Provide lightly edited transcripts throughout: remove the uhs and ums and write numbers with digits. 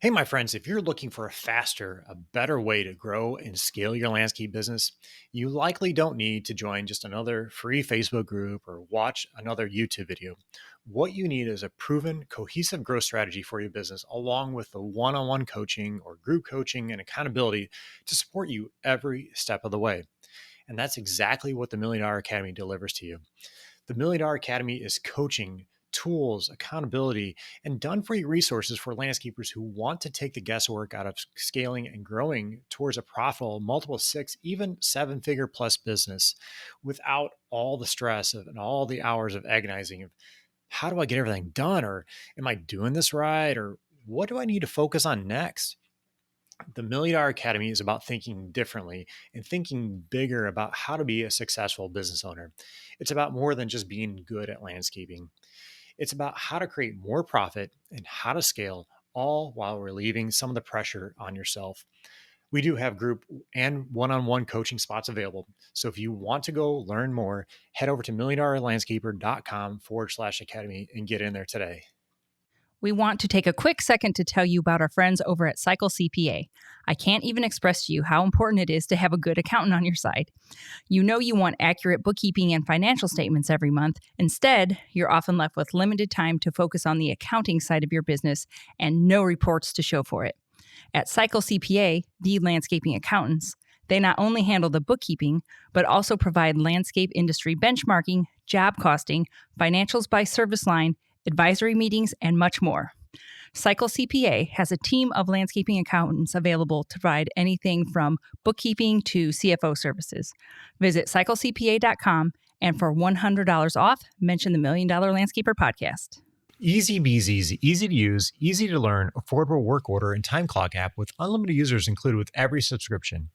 Hey, my friends, if you're looking for a better way to grow and scale your landscape business, you likely don't need to join just another free Facebook group or watch another YouTube video. What you need is a proven, cohesive growth strategy for your business, along with the one on one coaching or group coaching and accountability to support you every step of the way. And that's exactly what the Million Dollar Academy delivers to you. The Million Dollar Academy is coaching, tools, accountability, and done for you resources for landscapers who want to take the guesswork out of scaling and growing towards a profitable multiple six, even seven figure plus business without all the stress of and all the hours of agonizing of how do I get everything done? Or am I doing this right? Or what do I need to focus on next? The Million Dollar Academy is about thinking differently and thinking bigger about how to be a successful business owner. It's about more than just being good at landscaping. It's about how to create more profit and how to scale, all while relieving some of the pressure on yourself. We do have group and one on one coaching spots available. So if you want to go learn more, head over to milliondollarlandscaper.com/academy and get in there today. We want to take a quick second to tell you about our friends over at Cycle CPA. I can't even express to you how important it is to have a good accountant on your side. You know you want accurate bookkeeping and financial statements every month. Instead, you're often left with limited time to focus on the accounting side of your business and no reports to show for it. At Cycle CPA, the landscaping accountants, they not only handle the bookkeeping, but also provide landscape industry benchmarking, job costing, financials by service line, advisory meetings, and much more. Cycle CPA has a team of landscaping accountants available to provide anything from bookkeeping to CFO services. Visit cyclecpa.com and for $100 off, mention the Million Dollar Landscaper podcast. Easy Beasy is easy to use, easy to learn, affordable work order and time clock app with unlimited users included with every subscription.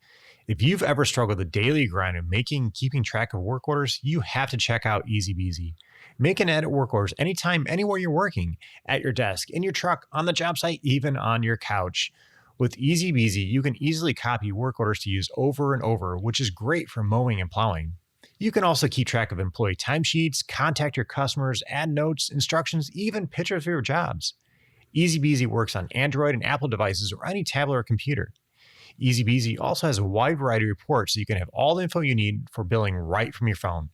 If you've ever struggled with the daily grind of keeping track of work orders, you have to check out Easy Beasy. Make and edit work orders anytime, anywhere you're working, at your desk, in your truck, on the job site, even on your couch. With Easy Beasy, you can easily copy work orders to use over and over, which is great for mowing and plowing. You can also keep track of employee timesheets, contact your customers, add notes, instructions, even pictures of your jobs. Easy Beasy works on Android and Apple devices or any tablet or computer. Easy Beasy also has a wide variety of reports so you can have all the info you need for billing right from your phone.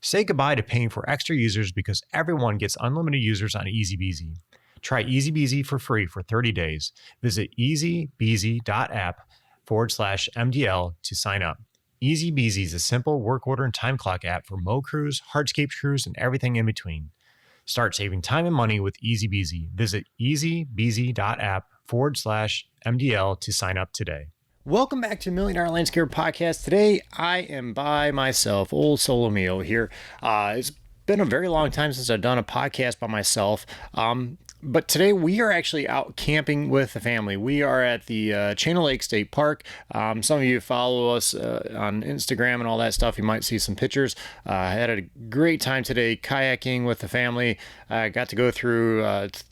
Say goodbye to paying for extra users because everyone gets unlimited users on Easy Beasy. Try Easy Beasy for free for 30 days. Visit easybeasy.app/MDL to sign up. Easy Beasy is a simple work order and time clock app for mow crews, hardscape crews, and everything in between. Start saving time and money with Easy Beasy. Visit easybeasy.app/MDL to sign up today. Welcome back to Million Dollar Landscaper Podcast. Today, I am by myself, old solo mio here. It's been a very long time since I've done a podcast by myself. But today we are actually out camping with the family. We are at the Chain of Lake State Park. Some of you follow us on Instagram and all that stuff. You might see some pictures. I had a great time today kayaking with the family. I got to go through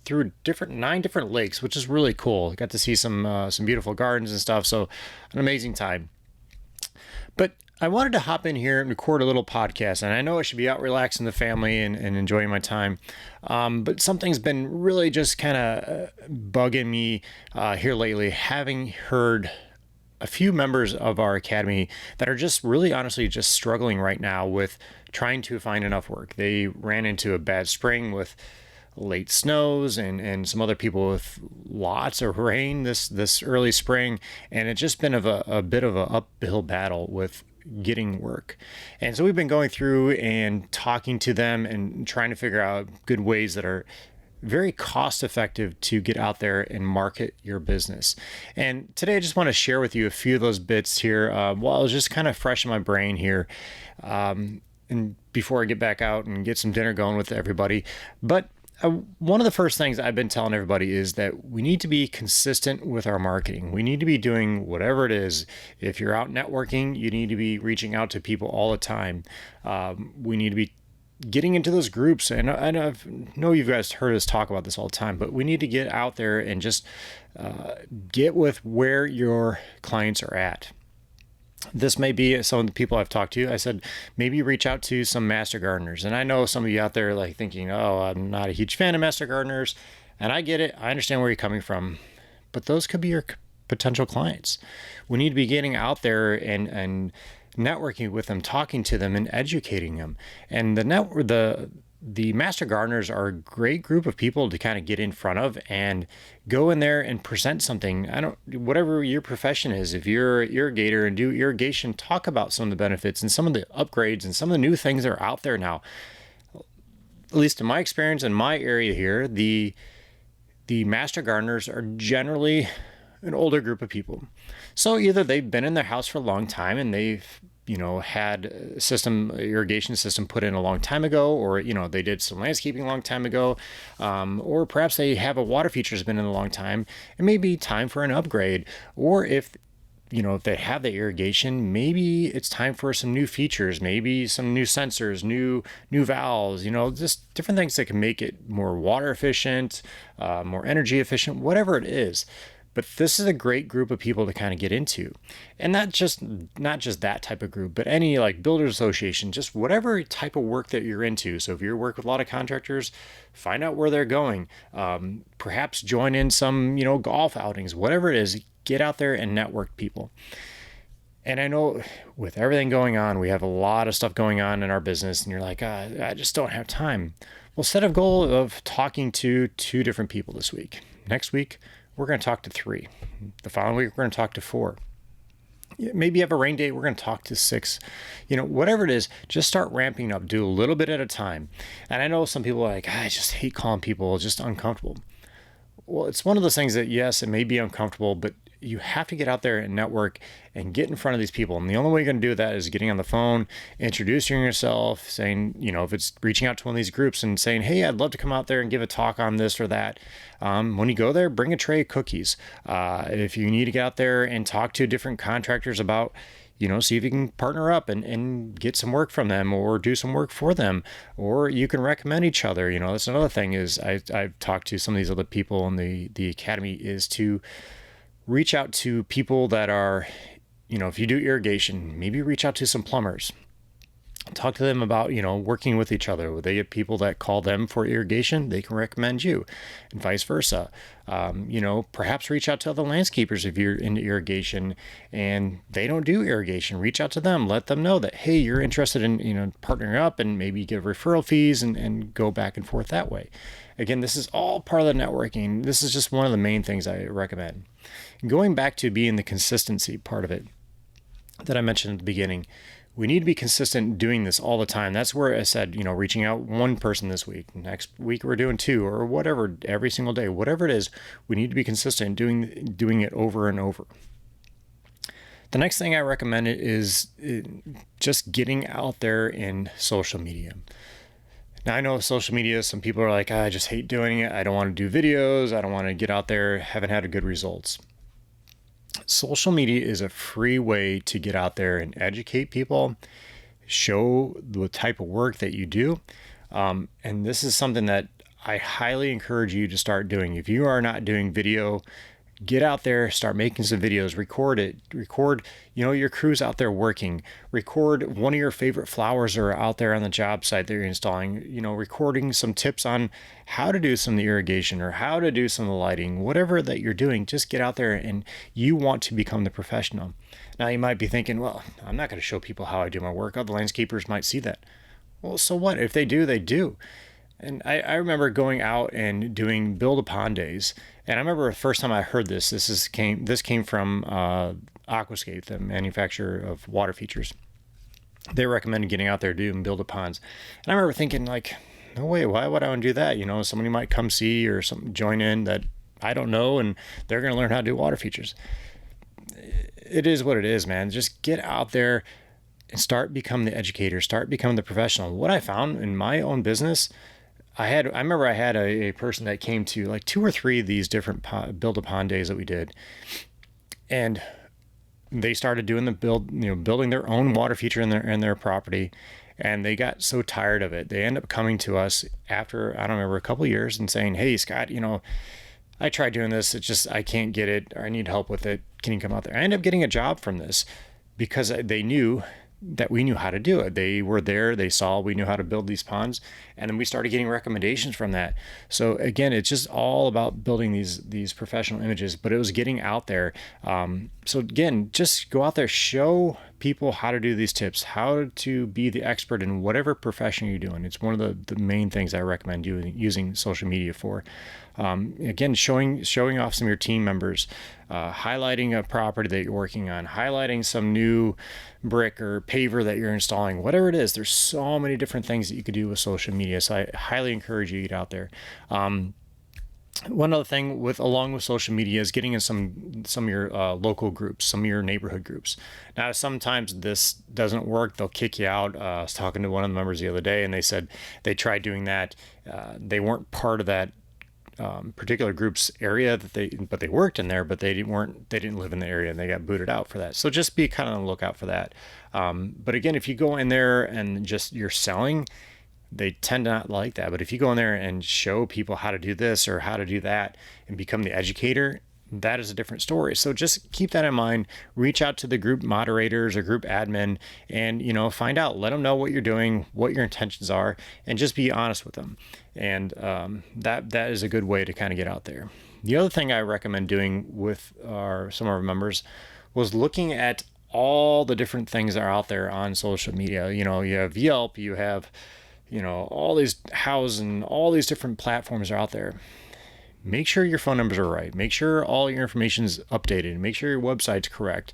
9 different lakes, which is really cool. Got to see some beautiful gardens and stuff. So an amazing time. But I wanted to hop in here and record a little podcast, and I know I should be out relaxing the family and enjoying my time, but something's been really just kind of bugging me here lately, having heard a few members of our academy that are just really honestly just struggling right now with trying to find enough work. They ran into a bad spring with late snows and some other people with lots of rain this early spring, and it's just been a bit of an uphill battle with getting work. And so we've been going through and talking to them and trying to figure out good ways that are very cost effective to get out there and market your business. And today I just want to share with you a few of those bits here while it's just kind of fresh in my brain here. And before I get back out and get some dinner going with everybody. But one of the first things I've been telling everybody is that we need to be consistent with our marketing. We need to be doing whatever it is. If you're out networking, you need to be reaching out to people all the time. We need to be getting into those groups. And I know you guys heard us talk about this all the time, but we need to get out there and just get with where your clients are at. This may be some of the people I've talked to. I said, maybe reach out to some master gardeners. And I know some of you out there like thinking, oh, I'm not a huge fan of master gardeners. And I get it. I understand where you're coming from. but those could be your potential clients. We need to be getting out there and networking with them, talking to them, and educating them. And the master gardeners are a great group of people to kind of get in front of and go in there and present something. Whatever your profession is, if you're an irrigator and do irrigation, talk about some of the benefits and some of the upgrades and some of the new things that are out there now. At least in my experience in my area here, the master gardeners are generally an older group of people. So either they've been in their house for a long time and they've had irrigation system put in a long time ago, or, they did some landscaping a long time ago, or perhaps they have a water feature that's been in a long time. It may be time for an upgrade, or if they have the irrigation, maybe it's time for some new features, maybe some new sensors, new valves, just different things that can make it more water efficient, more energy efficient, whatever it is. But this is a great group of people to kind of get into. And not just that type of group, but any like builders association, just whatever type of work that you're into. So if you work with a lot of contractors, find out where they're going. Perhaps join in some, golf outings, whatever it is, get out there and network people. And I know with everything going on, we have a lot of stuff going on in our business, and you're like, I just don't have time. Well, set a goal of talking to 2 different people this week. Next week, we're going to talk to 3. The following week, we're going to talk to 4. Maybe you have a rain date, we're going to talk to 6. Whatever it is, just start ramping up. Do a little bit at a time. And I know some people are like, I just hate calling people. It's just uncomfortable. Well, it's one of those things that, yes, it may be uncomfortable, but you have to get out there and network and get in front of these people. And the only way you're going to do that is getting on the phone, introducing yourself, saying, if it's reaching out to one of these groups and saying, hey, I'd love to come out there and give a talk on this or that. When you go there, bring a tray of cookies. If you need to get out there and talk to different contractors about, see if you can partner up and get some work from them or do some work for them, or you can recommend each other. That's another thing is I've talked to some of these other people in the academy is to reach out to people that are, if you do irrigation, maybe reach out to some plumbers. Talk to them about, working with each other. They get people that call them for irrigation, they can recommend you, and vice versa. Perhaps reach out to other landscapers if you're into irrigation and they don't do irrigation. Reach out to them, let them know that, hey, you're interested in, partnering up, and maybe give referral fees and go back and forth that way. Again, this is all part of the networking. This is just one of the main things I recommend. Going back to being the consistency part of it that I mentioned at the beginning, we need to be consistent doing this all the time. That's where I said, reaching out one person this week. Next week we're doing 2 or whatever, every single day, whatever it is, we need to be consistent doing it over and over. The next thing I recommend is just getting out there in social media. Now, I know social media, some people are like, I just hate doing it. I don't want to do videos. I don't want to get out there. Haven't had good results. Social media is a free way to get out there and educate people, show the type of work that you do. And this is something that I highly encourage you to start doing. If you are not doing video, get out there, start making some videos, record your crews out there working, record one of your favorite flowers that are out there on the job site that you're installing, recording some tips on how to do some of the irrigation or how to do some of the lighting, whatever that you're doing, just get out there and you want to become the professional. Now you might be thinking, well, I'm not going to show people how I do my work. Other landscapers might see that. Well, so what? If they do, they do. And I remember going out and doing build-a-pond days. And I remember the first time I heard this came from Aquascape, the manufacturer of water features. They recommended getting out there doing build-a-ponds. And I remember thinking, like, no way, why would I want to do that? Somebody might come see or join in that I don't know, and they're going to learn how to do water features. It is what it is, man. Just get out there and start becoming the educator, start becoming the professional. What I found in my own business, I remember I had a person that came to like 2 or 3 of these different build-a-pond days that we did. And they started doing building their own water feature in their property. And they got so tired of it. They end up coming to us after, I don't remember, a couple of years and saying, hey, Scott, I tried doing this. It's just, I can't get it, or I need help with it. Can you come out there? I ended up getting a job from this because they knew that we knew how to do it. They were there, they saw we knew how to build these ponds, and then we started getting recommendations from that. So again, it's just all about building these professional images, but it was getting out there. So again, just go out there, show people how to do these tips, how to be the expert in whatever profession you're doing. It's one of the main things I recommend using social media for. Again, showing off some of your team members, highlighting a property that you're working on, highlighting some new brick or paver that you're installing, whatever it is. There's so many different things that you could do with social media. So I highly encourage you to get out there. One other thing along with social media is getting in some of your local groups, some of your neighborhood groups. Now, sometimes this doesn't work. They'll kick you out. I was talking to one of the members the other day, and they said they tried doing that. They weren't part of that particular group's area but they worked in there, but they didn't live in the area, and they got booted out for that. So just be kind of on the lookout for that. But again, if you go in there and just you're selling, they tend to not like that. But if you go in there and show people how to do this or how to do that and become the educator, that is a different story. So just keep that in mind. Reach out to the group moderators or group admin and, find out, let them know what you're doing, what your intentions are, and just be honest with them. And that is a good way to kind of get out there. The other thing I recommend doing with some of our members was looking at all the different things that are out there on social media. You have Yelp, you have, all these houses and all these different platforms are out there. Make sure your phone numbers are right. Make sure all your information is updated. Make sure your website's correct.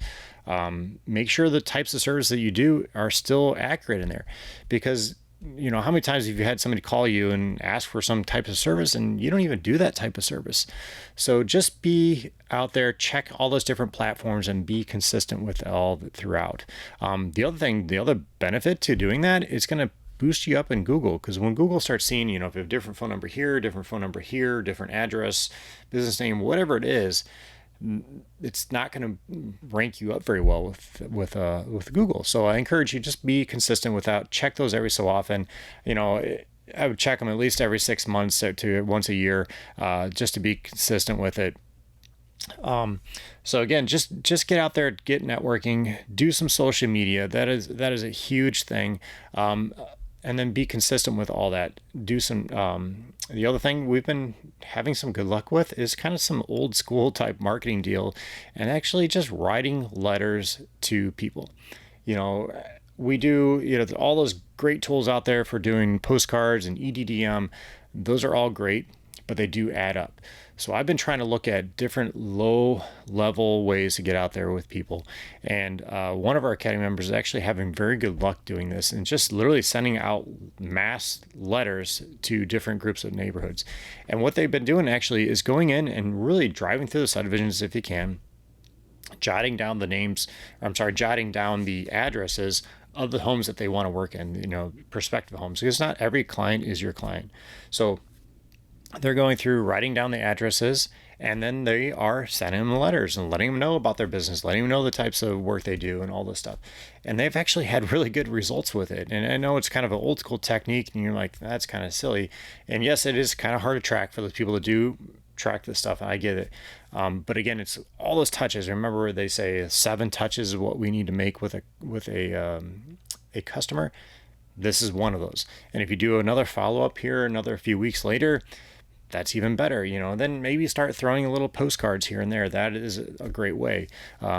Make sure the types of service that you do are still accurate in there, because how many times have you had somebody call you and ask for some type of service and you don't even do that type of service? So just be out there, check all those different platforms, and be consistent with all throughout. The other benefit to doing that is going to boost you up in Google, because when Google starts seeing, if you have a different phone number here, different address, business name, whatever it is, it's not going to rank you up very well with Google. So I encourage you, just be consistent with that. Check those every so often. I would check them at least every 6 months to once a year, just to be consistent with it. So again, just get out there, get networking, do some social media. That is a huge thing. And then be consistent with all that. Do some, the other thing we've been having some good luck with is kind of some old school type marketing deal, and actually just writing letters to people. We do, all those great tools out there for doing postcards and EDDM. Those are all great, but they do add up. So I've been trying to look at different low-level ways to get out there with people. And one of our academy members is actually having very good luck doing this, and just literally sending out mass letters to different groups of neighborhoods. And what they've been doing actually is going in and really driving through the subdivisions if you can, jotting down the addresses of the homes that they want to work in, prospective homes, because not every client is your client. So they're going through writing down the addresses, and then they are sending them letters and letting them know about their business, letting them know the types of work they do and all this stuff. And they've actually had really good results with it. And I know it's kind of an old school technique, and you're like, that's kind of silly. And yes, it is kind of hard to track for those people that do track this stuff. I get it. But again, it's all those touches. Remember, they say 7 touches is what we need to make with a customer. This is one of those. And if you do another follow-up here, another few weeks later, that's even better, then maybe start throwing little postcards here and there. That is a great way,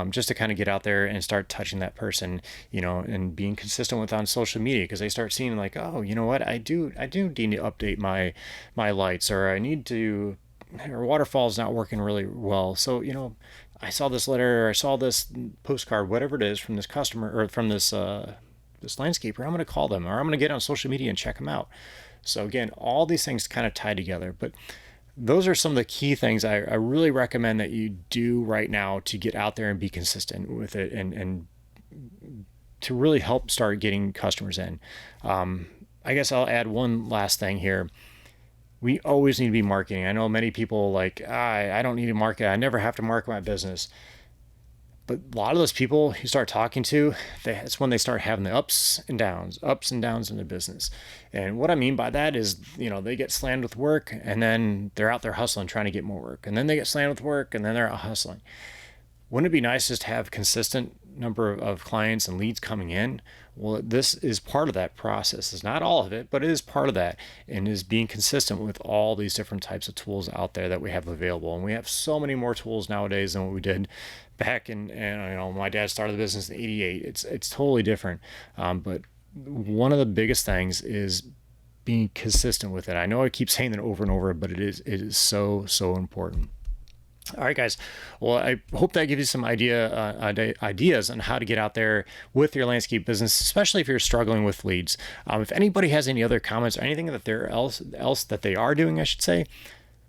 just to kind of get out there and start touching that person, and being consistent with on social media, because they start seeing like, oh, you know what, I do need to update my lights, or or waterfall's not working really well. So, I saw this letter, or I saw this postcard, whatever it is, from this customer or from this landscaper. I'm going to call them, or I'm going to get on social media and check them out. So again, all these things kind of tie together, but those are some of the key things I really recommend that you do right now to get out there and be consistent with it, and to really help start getting customers in. I guess I'll add one last thing here. We always need to be marketing. I know many people like, I don't need to market. I never have to market my business. But a lot of those people you start talking to, that's when they start having the ups and downs in their business. And what I mean by that is, they get slammed with work, and then they're out there hustling, trying to get more work. And then they get slammed with work, and then they're out hustling. wouldn't it be nice just to have consistent number of clients and leads coming in? Well, this is part of that process. It's not all of it, but it is part of that, and is being consistent with all these different types of tools out there that we have available. And we have so many more tools nowadays than what we did back in, and my dad started the business in '88. It's totally different. But one of the biggest things is being consistent with it. I know I keep saying that over and over, but it is so important. All right, guys. Well, I hope that gives you some ideas on how to get out there with your landscape business, especially if you're struggling with leads. If anybody has any other comments or anything that they're else that they are doing, I should say,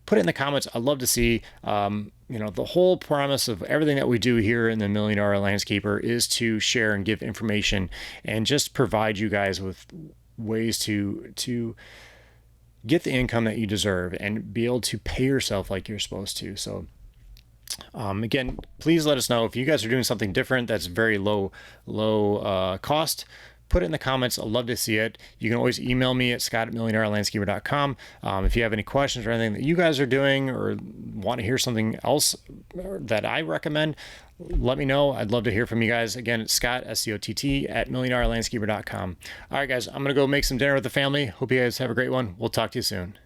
put it in the comments. I'd love to see. The whole premise of everything that we do here in the $1 Million Landscaper is to share and give information and just provide you guys with ways to get the income that you deserve and be able to pay yourself like you're supposed to. So again, please let us know if you guys are doing something different that's very low cost. Put it in the comments. I'd love to see it. You can always email me at scott@milliondollarlandscaper.com. If you have any questions or anything that you guys are doing or want to hear something else that I recommend, let me know. I'd love to hear from you guys. Again, it's Scott, SCOTT, at milliondollarlandscaper.com. All right, guys, I'm going to go make some dinner with the family. Hope you guys have a great one. We'll talk to you soon.